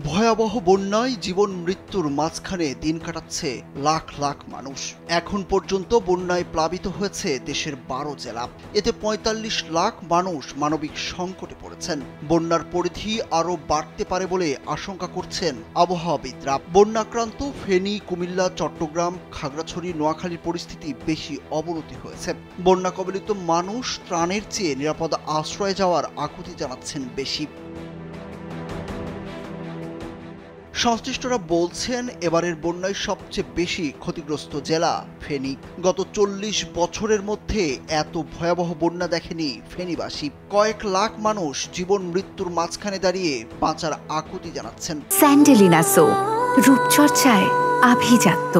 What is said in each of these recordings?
ভয়াবহ বন্যায় জীবন মৃত্যুর মাঝখানে দিন কাটাচ্ছে লাখ লাখ মানুষ। এখন পর্যন্ত বন্যায় প্লাবিত হয়েছে দেশের ১২ জেলা। এতে ৪৫ লাখ মানুষ মানবিক সংকটে পড়েছেন। বন্যার পরিধি আরও বাড়তে পারে বলে আশঙ্কা করছেন আবহাওয়াবিদরা। বন্যাক্রান্ত ফেনী, কুমিল্লা, চট্টগ্রাম, খাগড়াছড়ি, নোয়াখালীর পরিস্থিতি বেশি অবনতি হয়েছে। বন্যা কবলিত মানুষ ত্রাণের চেয়ে নিরাপদ আশ্রয়ে যাওয়ার আকুতি জানাচ্ছেন বেশি। সংশ্লিষ্টরা বলছেন, এবারের বন্যায় সবচেয়ে বেশি ক্ষতিগ্রস্ত জেলা ফেনী। গত ৪০ বছরের মধ্যে এত ভয়াবহ বন্যা দেখেনি ফেনীবাসী। কয়েক লাখ মানুষ জীবন মৃত্যুর মাঝখানে দাঁড়িয়ে বাঁচার আকুতি জানাচ্ছেন। স্যান্ডেলিনা সো, রূপচর্চায় আভিজাত্য।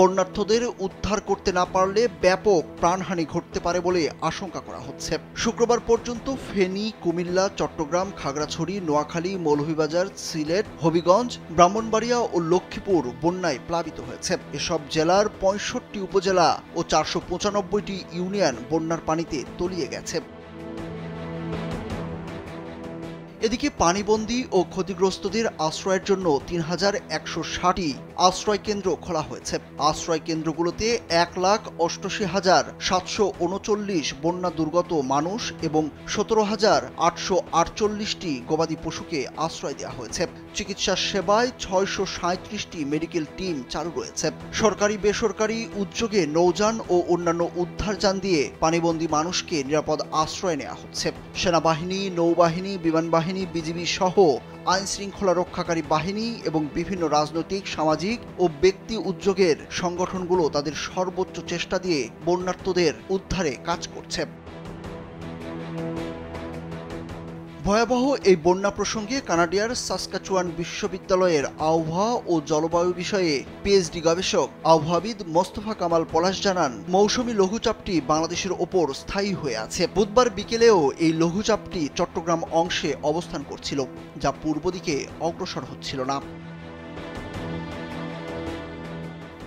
বন্যার্থদের উদ্ধার করতে না পারলে ব্যাপক প্রাণহানি ঘটতে পারে বলে আশঙ্কা করা হচ্ছে। শুক্রবার পর্যন্ত ফেনী, কুমিল্লা, চট্টগ্রাম, খাগড়াছড়ি, নোয়াখালী, মৌলভীবাজার, সিলেট, হবিগঞ্জ, ব্রাহ্মণবাড়িয়া ও লক্ষ্মীপুর বন্যায় প্লাবিত হয়েছে। এসব জেলার ৬৫ উপজেলা ও ৪৯৫টি ইউনিয়ন বন্যার পানিতে তলিয়ে গেছে। এদিকে পানিবন্দী ও ক্ষতিগ্রস্তদের আশ্রয়ের জন্য ৩,১৬০টি আশ্রয় কেন্দ্র খোলা হয়েছে। আশ্রয় কেন্দ্রগুলোতে ১,৮৮,৭৩৯ বন্যা দুর্গত মানুষ এবং ১৭,৮৪৮টি গবাদি পশুকে আশ্রয় দেওয়া হয়েছে। চিকিৎসা সেবায় ৬৩৭টি মেডিকেল টিম চালু রয়েছে। সরকারি বেসরকারি উদ্যোগে নৌযান ও অন্যান্য উদ্ধারযান দিয়ে পানিবন্দী মানুষকে নিরাপদ আশ্রয় নেওয়া হচ্ছে। সেনাবাহিনী, নৌবাহিনী, বিমানবাহিনী, বিজিবি সহ আইন শৃঙ্খলা রক্ষাকারী বাহিনী এবং বিভিন্ন রাজনৈতিক, সামাজিক ও ব্যক্তি উদ্যোগের সংগঠনগুলো তাদের সর্বোচ্চ চেষ্টা দিয়ে বন্যার্তদের উদ্ধারে কাজ করছে। ভয়াবহ এই বন্যা প্রসঙ্গে কানাডিয়ার সাসকাচুয়ান বিশ্ববিদ্যালয়ের আবহাওয়া ও জলবায়ু বিষয়ে পিএইচডি গবেষক আবহাওয়াবিদ মোস্তফা কামাল পলাশ জানান, মৌসুমী লঘুচাপটি বাংলাদেশের ওপর স্থায়ী হয়ে আছে। বুধবার বিকেলেও এই লঘুচাপটি চট্টগ্রাম অংশে অবস্থান করছিল, যা পূর্ব দিকে অগ্রসর হচ্ছিল না।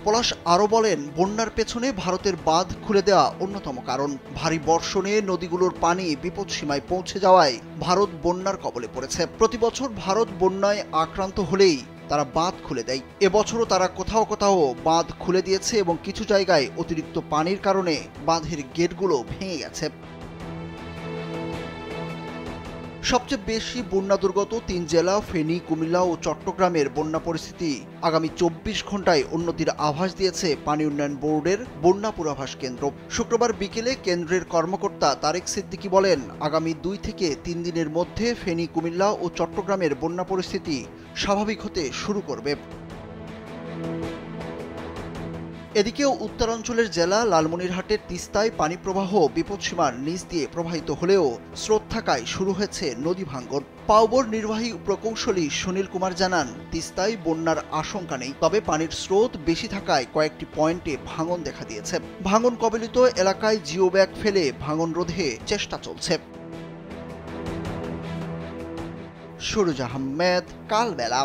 পলাশ আরও বলেন, বন্যার পেছনে ভারতের বাঁধ খুলে দেওয়া অন্যতম কারণ। ভারী বর্ষণে নদীগুলোর পানি বিপদসীমায় পৌঁছে যাওয়ায় ভারত বন্যার কবলে পড়েছে। প্রতি বছর ভারত বন্যায় আক্রান্ত হলেই তারা বাঁধ খুলে দেয়। এবছরও তারা কোথাও কোথাও বাঁধ খুলে দিয়েছে এবং কিছু জায়গায় অতিরিক্ত পানির কারণে বাঁধের গেটগুলো ভেঙে গেছে। সবচেয়ে বেশি বন্যা দুর্গত ৩ জেলা ফেনী, কুমিল্লা ও চট্টগ্রামের বন্যা পরিস্থিতি আগামী ২৪ ঘন্টায় উন্নতির আভাস দিয়েছে পানি উন্নয়ন বোর্ডের বন্যা পূর্বাভাস কেন্দ্র। শুক্রবার বিকেলে কেন্দ্রের কর্মকর্তা তারেক সিদ্দিকী বলেন, আগামী ২ থেকে ৩ দিনের মধ্যে ফেনী, কুমিল্লা ও চট্টগ্রামের বন্যা পরিস্থিতি স্বাভাবিক হতে শুরু করবে। এদিকে উত্তরাঞ্চলের জেলা লালমনিরহাটের তিস্তায় পানি প্রবাহ বিপদসীমার নিচ দিয়ে প্রবাহিত হলেও স্রোত থাকায় শুরু হয়েছে নদী ভাঙ্গন। পাউবোর নির্বাহী প্রকৌশলী সুনীল কুমার জানান, তিস্তায় বন্যার আশঙ্কা নেই, তবে পানির স্রোত বেশি থাকায় কয়েকটি পয়েন্টে ভাঙন দেখা দিয়েছে। ভাঙন কবলিত এলাকায় জিও ব্যাগ ফেলে ভাঙন রোধে চেষ্টা চলছে। সুরুজ আহমেদ, কালবেলা।